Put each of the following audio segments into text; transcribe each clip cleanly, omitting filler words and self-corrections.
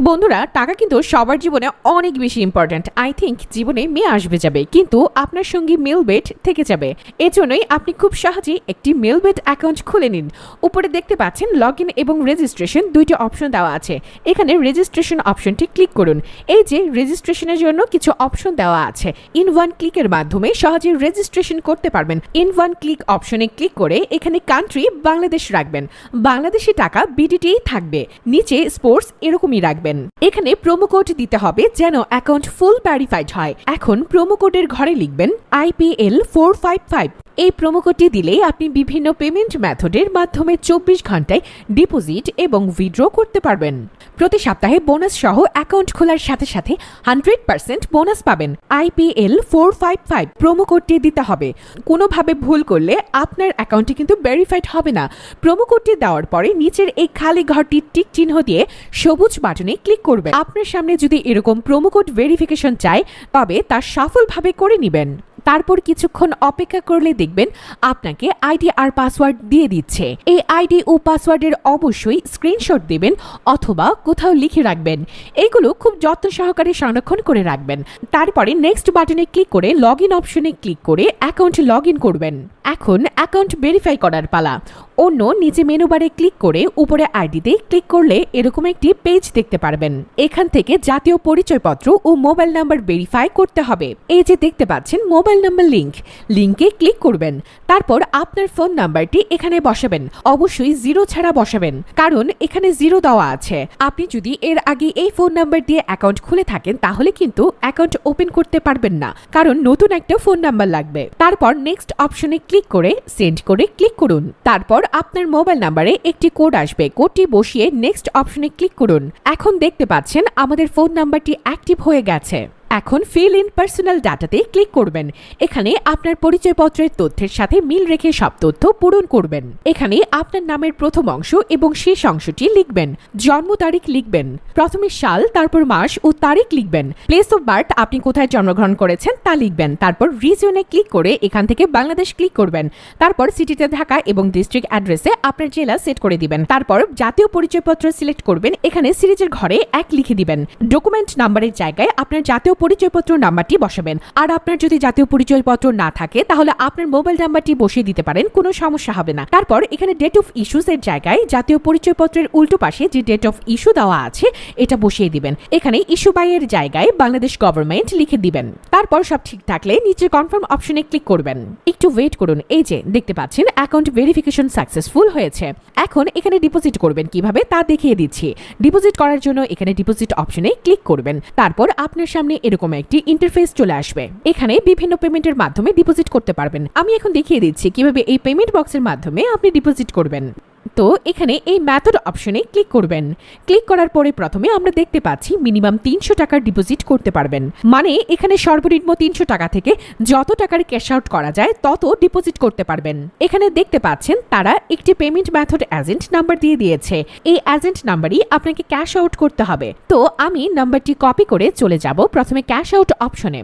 বন্ধুরা, টাকা কিন্তু সবার জীবনে অনেক বেশি ইম্পর্ট্যান্ট। আই থিঙ্ক জীবনে মেয়ে আসবে যাবে, কিন্তু আপনার সঙ্গে মেলবেট থেকে যাবে। এজন্যই আপনি খুব সহজেই একটি মেলবেট অ্যাকাউন্ট খুলে নিন। উপরে দেখতে পাচ্ছেন লগ ইন এবং রেজিস্ট্রেশন দুইটি অপশন দেওয়া আছে। এখানে রেজিস্ট্রেশন অপশনটি ক্লিক করুন। এই যে রেজিস্ট্রেশনের জন্য কিছু অপশন দেওয়া আছে, ইন ওয়ান ক্লিকের মাধ্যমে সহজে রেজিস্ট্রেশন করতে পারবেন। ইন ওয়ান ক্লিক অপশনে ক্লিক করে এখানে কান্ট্রি বাংলাদেশ রাখবেন, বাংলাদেশি টাকা বিডিটি থাকবে, নিচে স্পোর্টস এরকমই রাখবেন। এখানে প্রোমো কোড দিতে হবে যেন অ্যাকাউন্ট ফুল ভেরিফাইড হয়। এখন প্রোমো কোডের ঘরে লিখবেন IPL 455। এই প্রোমো কোডটি দিলেই আপনি বিভিন্ন পেমেন্ট মেথডের মাধ্যমে 24 ঘন্টায় ডিপোজিট এবং উইথড্র করতে পারবেন। প্রতি সপ্তাহে বোনাস সহ অ্যাকাউন্ট খোলার সাথে সাথে 100% বোনাস পাবেন। IPL 455 প্রোমো কোডটি দিতে হবে। কোনোভাবে ভুল করলে আপনার অ্যাকাউন্টটি কিন্তু ভেরিফাইড হবে না। প্রোমো কোডটি দেওয়ার পরে নিচের এই খালি ঘরটির টিক চিহ্ন দিয়ে সবুজ বাটনে ক্লিক করবেন। আপনার সামনে যদি এরকম প্রোমো কোড ভেরিফিকেশন চায় তবে তা সফলভাবে করে নেবেন। তারপর কিছুক্ষণ অপেক্ষা করলে দেখবেন আপনাকে আইডি আর পাসওয়ার্ড দিয়ে দিচ্ছে। এই আইডি ও পাসওয়ার্ডের অবশ্যই স্ক্রিনশট দেবেন অথবা কোথাও লিখে রাখবেন। এগুলো খুব যত্ন সহকারে সংরক্ষণ করে রাখবেন। তারপরে নেক্সট বাটনে ক্লিক করে লগ ইন অপশনে ক্লিক করে অ্যাকাউন্ট লগ ইন করবেন। এখন অ্যাকাউন্ট ভেরিফাই করার পালা। অন্য নিচে মেনু বারে ক্লিক করে উপরে আইডিতে ক্লিক করলে এরকম একটি পেজ দেখতে পারবেন। এখান থেকে জাতীয় পরিচয়পত্র ও মোবাইল নাম্বার ভেরিফাই করতে হবে। এই যে দেখতে পাচ্ছেন মোবাইল নাম্বার লিংকে ক্লিক করবেন। তারপর আপনার ফোন নাম্বারটি এখানে বসাবেন। অবশ্যই 0 ছাড়া বসাবেন, কারণ এখানে 0 দেওয়া আছে। আপনি যদি এর আগে এই ফোন নাম্বার দিয়ে অ্যাকাউন্ট খুলে থাকেন তাহলে কিন্তু অ্যাকাউন্ট ওপেন করতে পারবেন না, কারণ নতুন একটা ফোন নাম্বার লাগবে। তারপর নেক্সট অপশনে ক্লিক করে সেন্ড করে ক্লিক করুন। তারপর আপনার মোবাইল নাম্বারে একটি কোড আসবে, কোডটি বসিয়ে নেক্সট অপশনে ক্লিক করুন। এখন দেখতে পাচ্ছেন আমাদের ফোন নাম্বারটি অ্যাক্টিভ হয়ে গেছে। এখন ফিল ইন পার্সোনাল ডাটাতে ক্লিক করবেন। এখানে আপনার পরিচয়পত্রের তথ্যের সাথে মিল রেখে সব তথ্য পূরণ করবেন। এখানে আপনার নামের প্রথম অংশ এবং শেষ অংশটি লিখবেন। জন্ম তারিখ লিখবেন, প্রথমে সাল, তারপর মাস ও তারিখ লিখবেন। প্লেস অফ বার্থ, আপনি কোথায় জন্মগ্রহণ করেছেন তা লিখবেন। তারপর রিজিয়নে ক্লিক করে এখান থেকে বাংলাদেশ ক্লিক করবেন। তারপর সিটিতে ঢাকা এবং ডিস্ট্রিক্ট অ্যাড্রেসে আপনার জেলা সেট করে দিবেন। তারপর জাতীয় পরিচয়পত্র সিলেক্ট করবেন। এখানে সিরিজের ঘরে 1 লিখে দিবেন। ডকুমেন্ট নাম্বারের জায়গায় আপনার জাতীয় পরিচয়পত্র নাম্বারটি বসাবেন। আর আপনার যদি জাতীয় পরিচয়পত্র না থাকে তাহলে আপনার মোবাইল নাম্বারটি বসিয়ে দিতে পারেন, কোনো সমস্যা হবে না। তারপর এখানে ডেট অফ ইস্যুস এর জায়গায় জাতীয় পরিচয়পত্রের উল্টো পাশে যে ডেট অফ ইস্যু দেওয়া আছে এটা বসিয়ে দিবেন। এখানে ইস্যু বাই এর জায়গায় বাংলাদেশ গভর্নমেন্ট লিখে দিবেন। তারপর সব ঠিক থাকলে নিচে কনফার্ম অপশনে ক্লিক করবেন। একটু ওয়েট করুন। এই যে দেখতে পাচ্ছেন অ্যাকাউন্ট ভেরিফিকেশন সাকসেসফুল হয়েছে। এখন এখানে ডিপোজিট করবেন কিভাবে তা দেখিয়ে দিচ্ছি। ডিপোজিট করার জন্য এখানে ডিপোজিট অপশনে ক্লিক করবেন। তারপর আপনার সামনে এরকম একটি ইন্টারফেস চলে আসবে। এখানে বিভিন্ন পেমেন্টের মাধ্যমে ডিপোজিট করতে পারবেন। আমি এখন দেখিয়ে দিচ্ছি কিভাবে এই পেমেন্ট বক্সের মাধ্যমে আপনি ডিপোজিট করবেন। তো এখানে এই মেথড অপশনে ক্লিক করবেন। ক্লিক করার পরে প্রথমে আমরা দেখতে পাচ্ছি মিনিমাম 300 টাকার ডিপোজিট করতে পারবেন। মানে এখানে সর্বনিম্ন 300 টাকা থেকে যত টাকার ক্যাশ আউট করা যায় তত ডিপোজিট করতে পারবেন। এখানে দেখতে পাচ্ছেন তারা একটি পেমেন্ট মেথড এজেন্ট নাম্বার দিয়ে দিয়েছে। এই এজেন্ট নাম্বারই আপনাকে ক্যাশ আউট করতে হবে। তো আমি নাম্বারটি কপি করে চলে যাব প্রথমে ক্যাশ আউট অপশনে।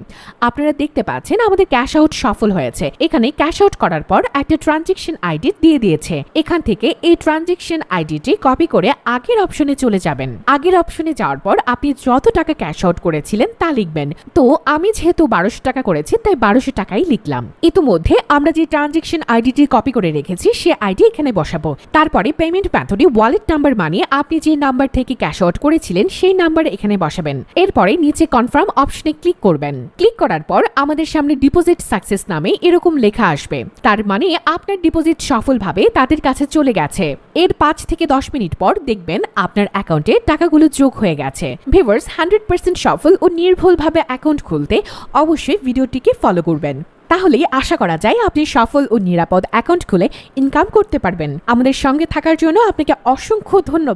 আপনারা দেখতে পাচ্ছেন আমাদের ক্যাশ আউট সফল হয়েছে। এখানে ক্যাশ আউট করার পর একটা ট্রানজাকশন আইডি দিয়ে দিয়েছে। এখান থেকে এই ট্রানজাকশন আইডিটি কপি করে আগের অপশনে চলে যাবেন। আগের অপশনে যাওয়ার পর আপনি যত টাকা ক্যাশ আউট করেছিলেন তা লিখবেন। তো আমি যেহেতু 1200 টাকা করেছি তাই 1200 টাকাই লিখলাম। ইতিমধ্যে আমরা যে ট্রানজাকশন আইডিটি কপি করে রেখেছি সে আইডি এখানে বসাবো। তারপরে পেমেন্ট মেথডে ওয়ালেট নাম্বার মানিয়ে আপনি যে নাম্বার থেকে ক্যাশ আউট করেছিলেন সেই নাম্বার এখানে বসাবেন। এরপরে নিচে কনফার্ম অপশনে ক্লিক করবেন। ক্লিক করার পর আমাদের সামনে ডিপোজিট সাকসেস নামে এরকম লেখা আসবে। তার মানে আপনার ডিপোজিট সফলভাবে তাদের কাছে চলে গেছে। এর 5 থেকে 10 মিনিট পর দেখবেন আপনার অ্যাকাউন্টে টাকাগুলো যোগ হয়ে গেছে। ভিউয়ার্স, 100% সফল ও নির্ভুলভাবে অ্যাকাউন্ট খুলতে অবশ্যই ভিডিওটিকে ফলো করবেন। তাহলেই আশা করা যায় আপনি সফল ও নিরাপদ অ্যাকাউন্ট খুলে ইনকাম করতে পারবেন। আমাদের সঙ্গে থাকার জন্য আপনাকে অসংখ্য ধন্যবাদ।